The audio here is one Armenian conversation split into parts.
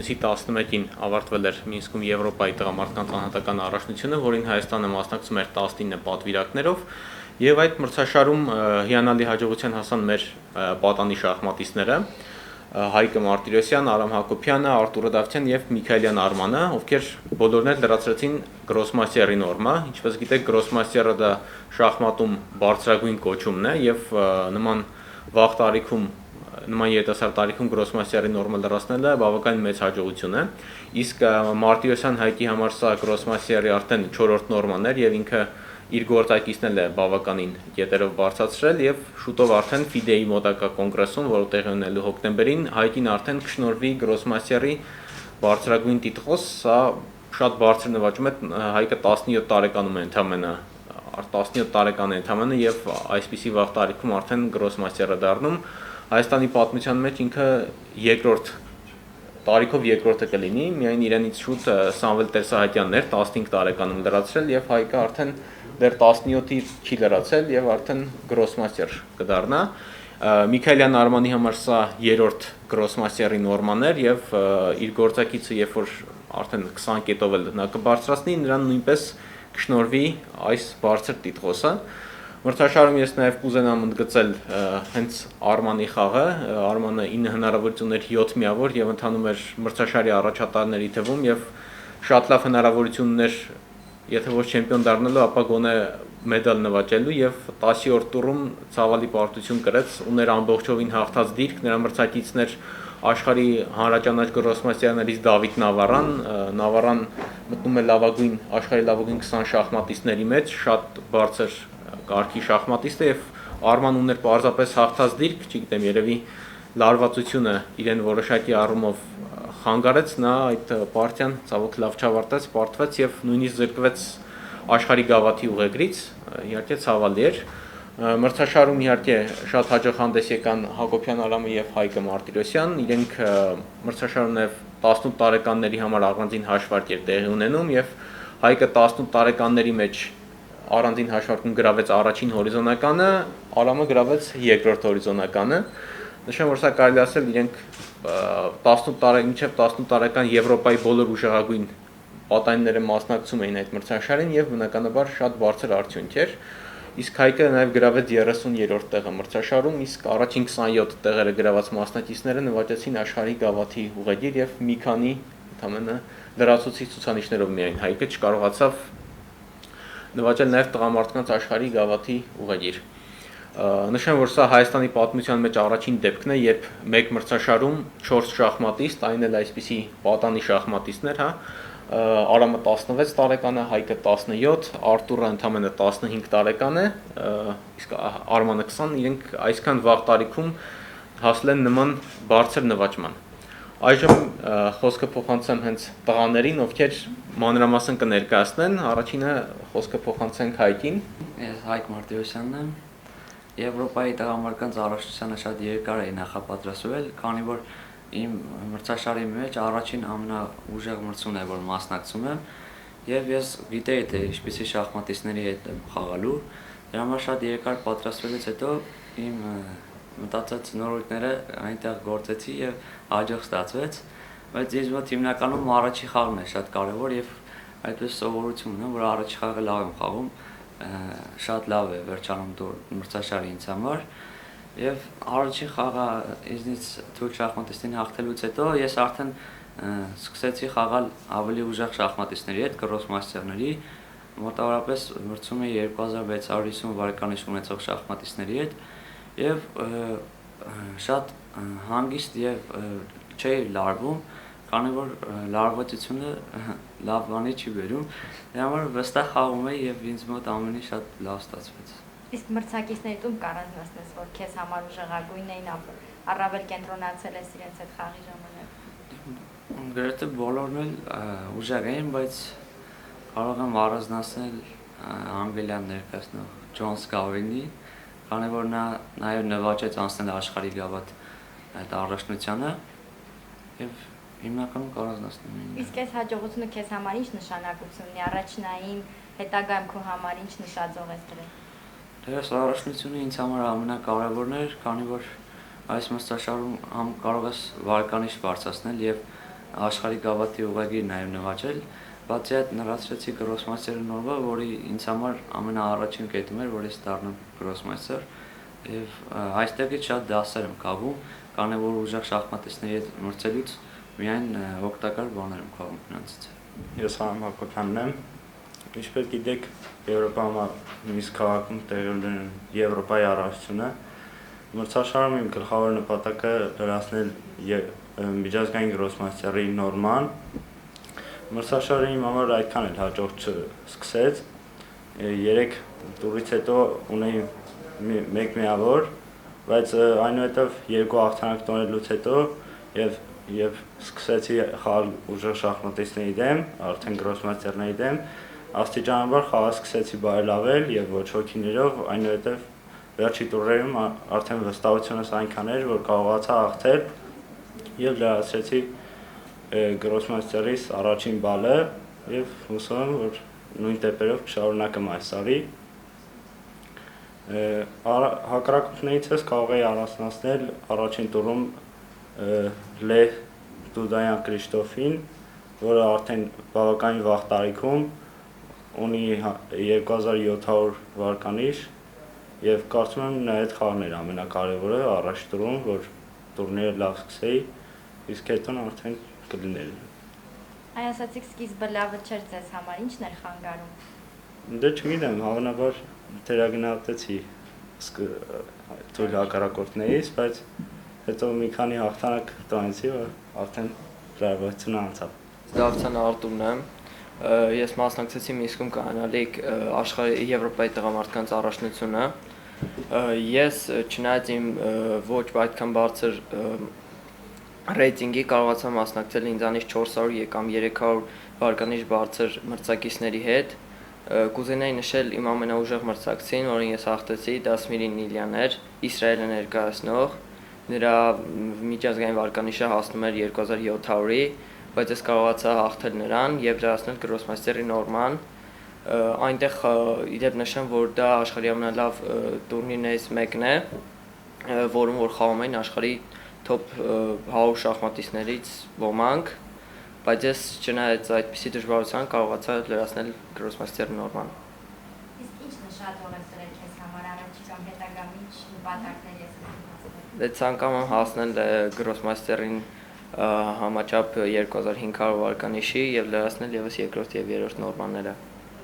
Հունիսի 11-ին ավարտվել էր Մինսկում Եվրոպայի տղամարդկանց անհատական առաջնությունը, որին Հայաստանը մասնակցում էր 19 պատվիրակներով, եւ այդ մրցաշարում հիանալի հաջողության հասան մեր պատանի շախմատիստները Հայկը Մարտիրոսյան, Արամ Հակոբյանը, Արտուր Դավթյան եւ Միքայելյան Արմանը, ովքեր բոլորն էլ լրացրեցին գրոսմաստերի նորմը։ Ինչպես գիտեք, գրոսմաստերը դա շախմատում բարձրագույն կոչումն է եւ նման վաղ տարիքում նման երիտասարդ տարիքում գրոսմաստերի նորմը լրացնելը բավականին մեծ հաջողություն է։ Իսկ Մարտիրոսյան Հայկի համար սա գրոսմաստերի արդեն 4-րդ նորման էր եւ ինքը իր գործակիցն էլ է բավականին յետերով բարձրացրել եւ շուտով արդեն FIDE-ի մոտակա կոնգրեսում, որը տեղի ունելու հոկտեմբերին, Հայկին արդեն կշնորհվի գրոսմաստերի բարձրագույն տիտղոս, սա շատ բարձր նվաճում է, Հայկը 17 տարեկանում է ընդամենը 17 տարեկան է ընդամենը եւ այսպիսի վաղ տարիքում արդեն գրոսմաստեր է դառնում։ Հայաստանի պատմության մեջ ինքը երկրորդ տարիքով երկրորդը կլինի, միայն իրենից շուտ Սամվել Տեր-Սահակյանն էր 15 տարեկանում լրացրել եւ Հայկը արդեն դեռ 17-ի չի լրացել եւ արդեն գրոսմաստեր կդառնա։ Միքայելյան Արմանի համար սա երրորդ գրոսմաստերի նորման էր եւ իր գործակիցը երբ որ արդեն 20 կետով էլ նա կբարձրացնի, նրան նույնպես կշնորհվի այս բարձր տիտղոսը։ Մրցաշարում ես նաև կուզենամ ընդգծել հենց Արմանի խաղը, Արմանը 9 հնարավորություններ 7 միավոր եւ ընթանում էր մրցաշարի առաջատարների թվում եւ շատ լավ հնարավորություն ուներ, եթե ոչ չեմպիոն դառնալու, ապա գոնե մեդալ նվաճելու եւ 10-րդ տուրում ցավալի պարտություն կրեց, ուներ ամբողջովին հաղթած դիրք, նրա մրցակիցն էր աշխարհի հանրաճանաչ գրոսմաստերներից Դավիթ Նավարան մտնում է լավագույն աշխարհի լավագույն 20 շախմատիստների մեջ, շատ բարձր կարգի շախմատիստ է եւ Արման ուներ պարզապես հաղթած դիրք, չգիտեմ, երևի լարվածությունը իրեն որոշակի առումով խանգարեց, նա այդ պարտիան ցավոք լավ չավարտեց, պարտվեց եւ նույնիսկ զրկվեց աշխարհի գավաթի ուղեգրից, իհարկե ցավալի էր։ Մրցաշարում իհարկե շատ հաջող հանդես եկան Հակոբյան Արամը եւ Հայկը Մարտիրոսյան, իրենք մրցաշարում նաեւ 18 տարեկանների համար առանձին հաշվարկ էր տեղի ունենում եւ Հայկը 18 տարեկանների մեջ առանձին հաշվարկում գրավեց առաջին հորիզոնականը, Արամը գրավեց երկրորդ հորիզոնականը։ Նշեմ, որ սա կարելի ասել իրենք 18 տարեկան Եվրոպայի բոլոր ուժեղագույն պատանիները մասնակցում էին այդ մրցաշարին եւ բնականաբար շատ բարձր արդյունք էր։ Իսկ Հայկը նաեւ գրավեց 30-րդ տեղը մրցաշարում, իսկ առաջին 27 տեղերը գրաված մասնակիցները նվաճեցին աշխարհի գավաթի ուղեգիր եւ մի քանի ընդամենը լրացուցիչ ցուցանիշներով միայն Հայկը չկարողացավ նվաճել նաև տղամարդկանց աշխարհի գավաթի ուղեգիր։ Նշեմ, որ սա Հայաստանի պատմության մեջ առաջին դեպքն է, երբ մեկ մրցաշարում 4 շախմատիստ, այն էլ այսպիսի պատանի շախմատիստներ, Արամը 16 տարեկան է, Հայկը 17, Արտուրը ընդամենը 15 տարեկան է, իսկ Արմանը 20, իրենք այսքան վաղ տարիքում հասել են նման բարձր նվաճման։ Այժմ խոսքը փոխանցեմ հենց տղաներին, ովքեր մանրամասն կներկայացնեն, առաջինը խոսքը փոխանցենք Հայկին։ Ես Հայկ Մարտիրոսյանն եմ։ Եվրոպայի տղամարդկանց առաջնությանը շատ երկար էի նախապատրաստվել, քանի որ իմ մրցաշարի մեջ առաջին ամենաուժեղ մրցումն է, որ մասնակցում եմ, եւ ես գիտեի թե ինչպիսի շախմատիստների հետ եմ խաղալու, դրա համար շատ երկար պատրաստվելուց հետո իմ մտածած նորույթները այնտեղ գործեցի եւ հաջող ստացվեց, բայց ինձ մոտ հիմնականում առաջի խաղն է շատ կարեւոր եւ այդպես սովորությունն է, որ առաջի խաղը լավ եմ խաղում, շատ լավ է վերջանում մրցաշարի ինձ համար եւ առաջին խաղը ինձնից թույլ շախմատիստին հաղթելուց հետո ես արդեն սկսեցի խաղալ ավելի ուժեղ շախմատիստների հետ, գրոսմաստերների, մոտավորապես մրցում էի 2650 վարկանիշ ունեցող շախմատիստների հետ եւ շատ հանգիստ եւ չէի լարվում, քանի որ լարվածությունը լավ բանի չի բերում, դրա համար վստահ խաղում էի եւ ինձ մոտ ամենի շատ լավ ստացվեց։ Իսկ մրցակիցներիդ ում կառանձնացնես, որ քեզ համար ուժեղագույն էին, առավել կենտրոնացել ես իրենց հետ խաղի ժամանակ։ Գրեթե բոլորն էլ ուժեղ էին, բայց կարող եմ առանձնացնել անգլիան ներկայացնող Ջոն Սկավինի, քանի որ նա նաև նվաճեց անցնել աշխարհի գավաթ այդ առաջնությանը եւ հիմնականում կառանձնացնում էին։ Իսկ այս հաջողությունը քեզ համար ինչ նշանակություն ունի, առաջնային հետագայում քո համար ինչ նշաձող ես դրել։ Դες առաջնությունը ինձ համար ամենակարևորն էր, քանի որ այս մրցաշարում կարող ես վարկանիշ բարձրացնել եւ աշխարհի գավաթի ուղղագիր նաև նվաճել, բացի այդ նրացրեցի Grossmeister-ի նորմը, որի ինձ համար ամենաառաջին կետում էր, որ ես դառնամ Grossmeister, եւ այստեղից շատ դասեր եմ կավում, կարևոր ուժեղ շախմատիստների հետ մրցելուց միայն օգտակար բաներ եմ կավում նրանցից։ Ես Հարամ Հակոբյանն եմ։ Ինչպես գիտեք, Եվրոպայում Մինսկ քաղաքում տեղի ունեն Եվրոպայի առաքելությունը։ Մրցաշարում իմ գլխավոր նպատակը լրացնել միջազգային Grossmeister-ի նորման։ Մրցաշարը իմ համար այդքան էլ հաջող չսկսեց։ 3 տուրից հետո ունեի մեկ միավոր, բայց այնուհետև 2 հաղթանակ տոնելուց հետո եւ սկսեցի խաղալ ուժեղ շախմատիստների դեմ, արդեն Grossmeister-ների դեմ, աստիճանաբար խաղը սկսեցի բարելավել եւ ոչ հոգիներով, այնուհետև վերջի տուրերում արդեն վստահությունս այնքան էր, որ կարողացա հաղթել եւ լրացրեցի Grossmeister-իս առաջին բալը եւ հուսով եմ, որ նույն տեպերով կշարունակեմ այս տարի։ Հակառակորդներիցս կարող էի առանձնացնել առաջին տուրում Լեհ Դուդայան Կրիշտոֆին, որը արդեն բավականին վաղ տարիքում ունի 2700 վարկանիշ եւ կարծում եմ նա այդ խաղն էր ամենակարևորը առաջ տուրում, որ տուրնիրը լավ սկսեի, իսկ հետո արդեն կլիներ։ Այ ասացիք սկիզբը լավը չէր ձեզ համար, ի՞նչն էր խանգարում։ Դե չգիտեմ, հավանաբար թերագնահատեցի թույլ հակառակորդներից, բայց հետո մի քանի հաղթանակ տանեցի, որ արդեն լրացությունը անցավ։ Դավթան Արտուրն եմ, ես մասնակցեցի Մինսկում կայանալիք աշխարհի Եվրոպայի տղամարդկանց առաջնությունը։ Ես չնայած իմ ոչ այդքան բարձր ռեյտինգի կարողացա մասնակցել ինձանից 400 կամ 300 վարկանիշ բարձր մրցակիցների հետ։ Կուզենայի նշել իմ ամենաուժեղ մրցակցին, որին ես հաղթեցի, դա Սմիրին Նիլյանն էր, Իսրայելը ներկայացնող։ Նրա միջազգային վարկանիշը հասնում էր 2700-ի, բայց ես կարողացա հաղթել նրան եւ լրացնել Grossmeister-ի նորման։ Այնտեղ իդեպ նշեմ, որ դա աշխարհի ամենալավ տուրնիրներից մեկն է, որում որ խաղում էին աշխարհի top 100 շախմատիստներից ոմանք, բայց ես չնայած այդպիսի դժվարության կարողացա լրացնել Grossmeister-ի նորման։ Իսկ ի՞նչ նշանավոր է դրել քեզ համար առաջի կամ հետագամ ինչ նպատակներ ես հասնել։ Դե ցանկանում եմ հասնել Grossmeister-ին համաչափ 2500 վարկանիշի եւ լրացնել եւս երկրորդ եւ երրորդ նորմաները։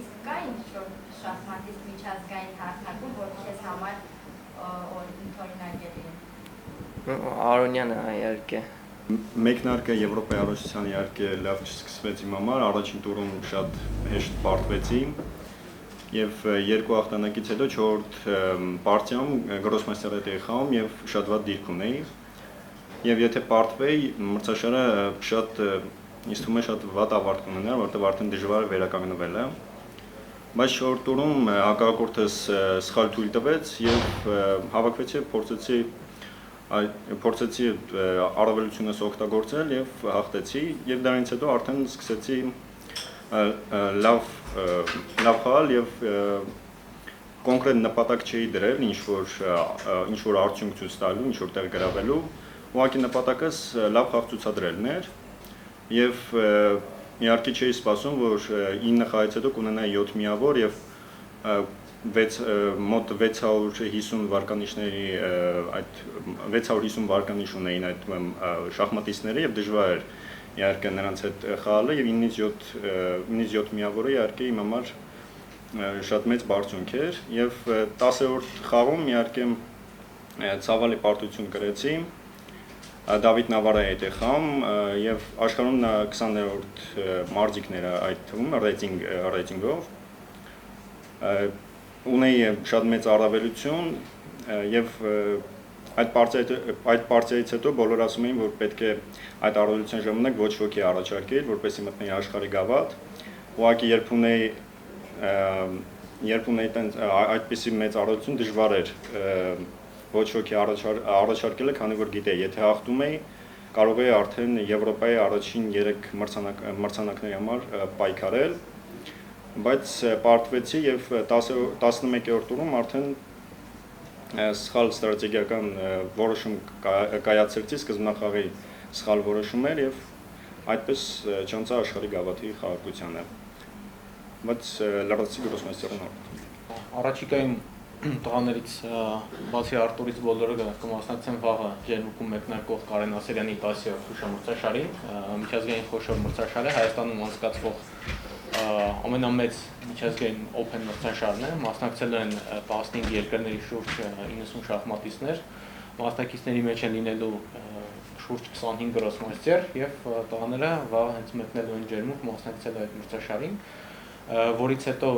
Իսկ կա ինչ-որ շախմատիստ միջազգային հարթակում, որ քեզ համար ընդօրինակելի է։ Արոնյանը իհարկե։ Մեկնարկը Եվրոպայի առաջնության իհարկե լավ չսկսվեց իմ համար, առաջին տուրում շատ հեշտ պարտվեցի եւ 2 հաղթանակից հետո 4-րդ պարտիայում Grossmeister-ը տեղի խաղում եւ շատ վատ դիրք ունեի։ Եվ եթե պարտվեի, մրցաշարը շատ ինձ թվում է շատ վատ ավարտ կունենար, որտեղ արդեն դժվար է վերականգնվել է։ Բայց 4-րդ տուրում հակառակորդս սխալ թույլ տվեց եւ հավաքվեցի եւ փորձեցի առավելությունս օգտագործել եւ հաղթեցի եւ դրանից հետո արդեն սկսեցի լավ խաղալ եւ կոնկրետ նպատակ չէի դրել ինչ որ արդյունք ցույց տալու, ինչ որ տեղ գրավելու, ուղղակի նպատակս լավ խաղ ցուցադրելն էր եւ իհարկե չէի սպասում, որ 9 խաղից հետո կունենայի 7 միավոր եւ մոտ 650 վարկանիշների այդ 650 վարկանիշ ունեին այդ շախմատիստները եւ դժվար էր իհարկե նրանց հետ խաղալը եւ 9-ից 7 միավորը իհարկե իմ համար շատ մեծ բարձունք էր եւ 10-րդ խաղում իհարկե ցավալի պարտություն կրեցի Դավիթ Նավարայի հետ խաղում եւ աշխարհում նա 20-րդ մարզիկներ այդ թվում ռեյտինգով ունեի շատ մեծ առավելություն եւ այդ պարտիայից հետո բոլորը ասում էին, որ պետք է այդ առավելության ժամանակ ոչ ոքի առաջարկել, որպեսզի մտնեի աշխարհի գավաթ։ Ուղղակի երբ ունեի այդպիսի մեծ առավելություն դժվար էր ոչ ոքի առաջարկելը, քանի որ գիտեի, եթե հաղթում էի, կարող էի արդեն Եվրոպայի առաջին 3 մրցանակների համար պայքարել, բայց պարտվեցի եւ 11-րդ տուրում արդեն սխալ ստրատեգիական որոշում կայացրեցի, սկզբնախաղի սխալ որոշում էր եւ այդպես չանցա աշխարհի գավաթի խաղաղությանը։ Բայց լրացի գրոսմեստերն Առաջիկայում տղաներից բացի Արտուրից բոլորը կմասնակցեն վաղը Ջերմուկում մեկնարկող Կարեն Ասերյանի 10-րդ հուշամրցաշարին, միջազգային խոշոր մրցաշար է, Հայաստանում անցկացվող ամենամեծ միջազգային Open մրցաշարն է, մասնակցել են 15 երկրների շուրջ 90 շախմատիստներ, մասնակիցների մեջ են լինելու շուրջ 25 գրոսմեստեր եւ տղաները վաղ հենց մեկնելու են Ջերմուկ մասնակցել այդ մրցաշարին, որից հետո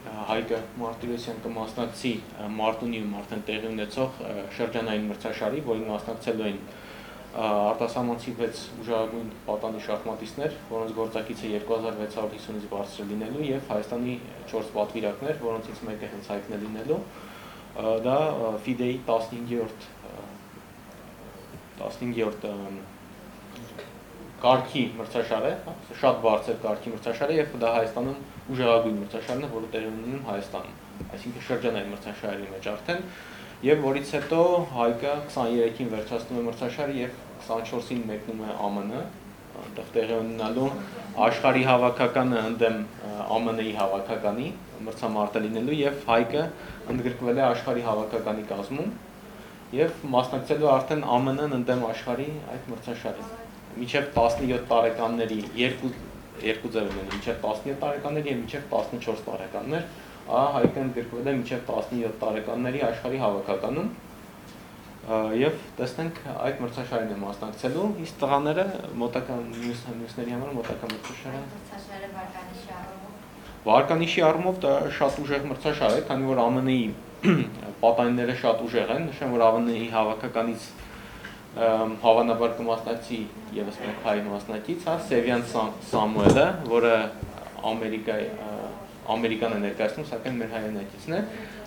Հայկը Մարտիրոսյան կմասնակցի Մարտունիում արդեն տեղի ունեցող շրջանային մրցաշարի, որին մասնակցելու են արտասահմանցի 6 ուժեղագույն պատանի շախմատիստներ, որոնց գործակիցը 2650-ից բարձր լինելու եւ Հայաստանի 4 պատվիրակներ, որոնցից մեկը հենց Հայկն է լինելու, դա FIDE-ի 15-րդ կարգի մրցաշար է, շատ բարձր կարգի մրցաշար է եւ դա Հայաստանում ուժեղագույն մրցաշարն է, որը տեղի ունենում Հայաստանում, այսինքն շրջանային մրցաշարի մեջ արդեն, եւ որից հետո Հայկը 23-ին վերջացնում է մրցաշարը եւ 24-ին մեկնում է ԱՄՆ, այնտեղ տեղի ունենալու աշխարհի հավաքականը ընդդեմ ԱՄՆ-ի հավաքականի մրցամարտը լինելու եւ Հայկը ընդգրկվել է աշխարհի հավաքականի կազմում եւ մասնակցելու արդեն ԱՄՆ-ն ընդդեմ աշխարհի այդ մրցաշարին։ Մինչև 17 տարեկանների երկու ձև են, մինչև 17 տարեկանների եւ մինչև 14 տարեկաններ, Հայկը ընդգրկվել է մինչև 17 տարեկանների աշխարհի հավաքականում եւ տեսնենք այդ մրցաշարին է մասնակցելու, իսկ տղաները մոտակա մյուսների համար մոտակա մրցաշարը վարկանիշի առումով դա շատ ուժեղ մրցաշար է, քանի որ ԱՄՆ-ի պատանիները շատ ուժեղ են, նշեմ, որ ԱՄՆ-ի հավաքականից հավանաբար կմասնակցի եւս մեկ հայ մասնակից, Սևյան Սամուելը, որը Ամերիկան է ներկայացնում, սակայն մեր հայրենակիցն է,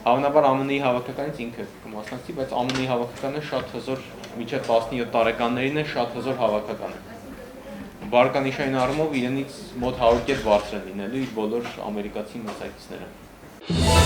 հավանաբար ԱՄՆ-ի հավաքականից ինքը կմասնակցի, բայց ԱՄՆ-ի հավաքականը շատ հզոր, մինչև 17 տարեկաններին է շատ հզոր հավաքական է։ Վարկանիշային առումով իրենից մոտ 100 կերպ բարձր են լինելու իր բոլոր ամերիկացի մասնակիցները։